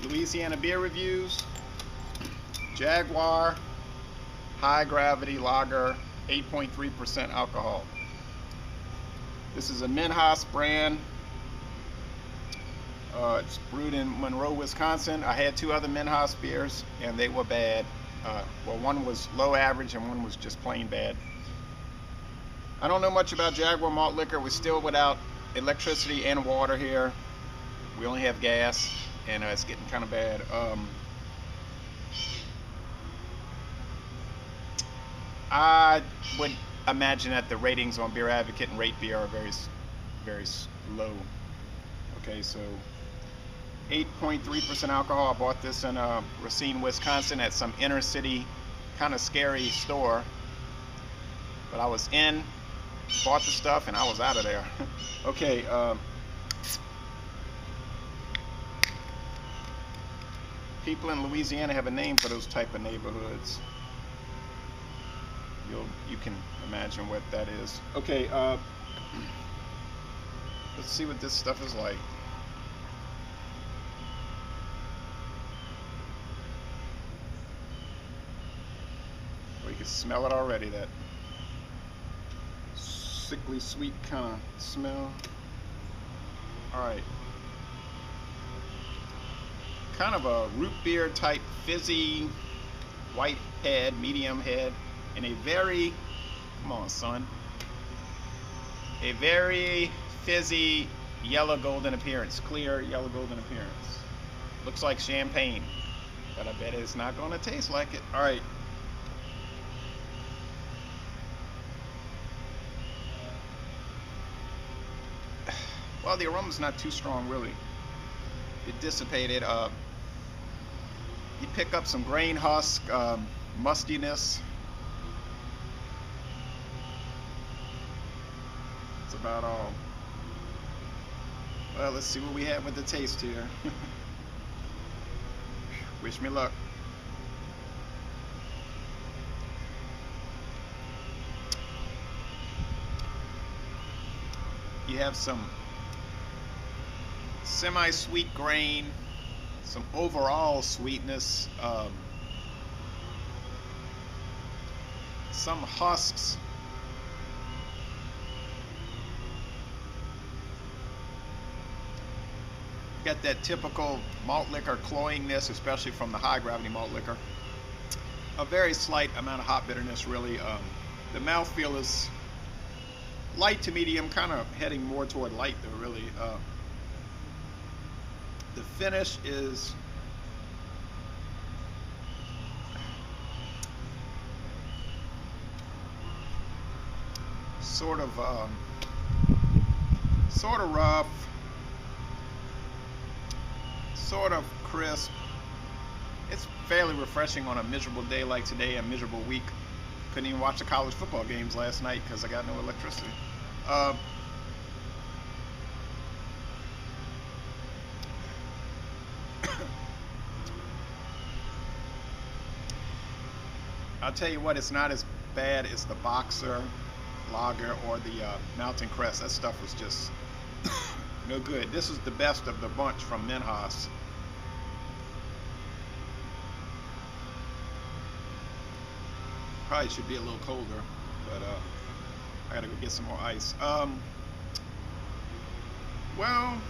Louisiana beer reviews. Jaguar high gravity lager, 8.3% alcohol. This is a Minhas brand. It's brewed in Monroe, Wisconsin. I had two other Minhas beers and they were bad. Well, one was low average and one was just plain bad. I don't know much about Jaguar malt liquor. We're still without electricity and water here. We only have gas, and it's getting kind of bad. I would imagine that the ratings on Beer Advocate and Rate Beer are very low. Okay, so 8.3% alcohol. I bought this in Racine, Wisconsin, at some inner city, kind of scary store. But I was in, bought the stuff, and I was out of there. Okay. People in Louisiana have a name for those type of neighborhoods. You can imagine what that is. Okay, let's see what this stuff is like. Well, you can smell it already, that sickly sweet kind of smell. Alright. Kind of a root beer type fizzy white head, medium head, and a very, come on son, a very fizzy yellow golden appearance, clear yellow golden appearance. Looks like champagne, but I bet it's not going to taste like it. Alright. Well, the aroma's not too strong really. It dissipated. You pick up some grain husk, mustiness. That's about all. Well, let's see what we have with the taste here. Wish me luck. You have some semi-sweet grain, some overall sweetness, some husks, got that typical malt liquor cloyingness, especially from the high gravity malt liquor. A very slight amount of hop bitterness really. The mouthfeel is light to medium, kind of heading more toward light though really. The finish is sort of rough, sort of crisp. It's fairly refreshing on a miserable day like today, a miserable week. Couldn't even watch the college football games last night because I got no electricity. I'll tell you what, it's not as bad as the Boxer Lager or the Mountain Crest. That stuff was just no good. This is the best of the bunch from Minhas. Probably should be a little colder, but I gotta go get some more ice. Well,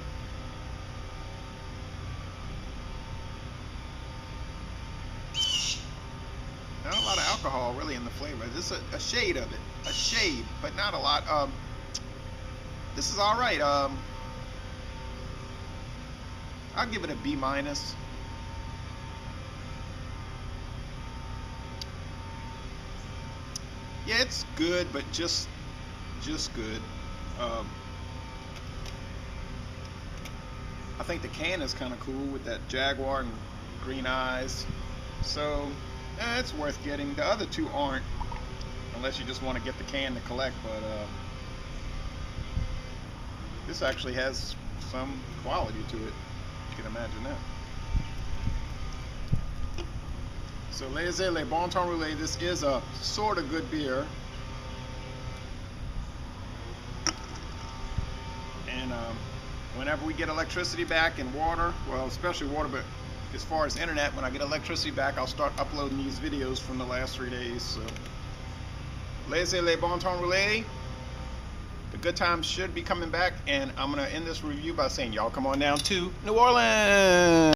not a lot of alcohol really in the flavor. This is a shade of it, a shade, but not a lot. This is all right. I'll give it a B minus. Yeah, it's good, but just good. I think the can is kind of cool with that Jaguar and green eyes. So, it's worth getting. The other two aren't, unless you just want to get the can to collect, but this actually has some quality to it. You can imagine that. So, Le Bon Temps Roulé, this is a sort of good beer. And whenever we get electricity back and water, well, especially water, but as far as internet, when I get electricity back, I'll start uploading these videos from the last 3 days. So, laissez les bon temps rouler. The good times should be coming back, and I'm gonna end this review by saying, y'all come on down to New Orleans.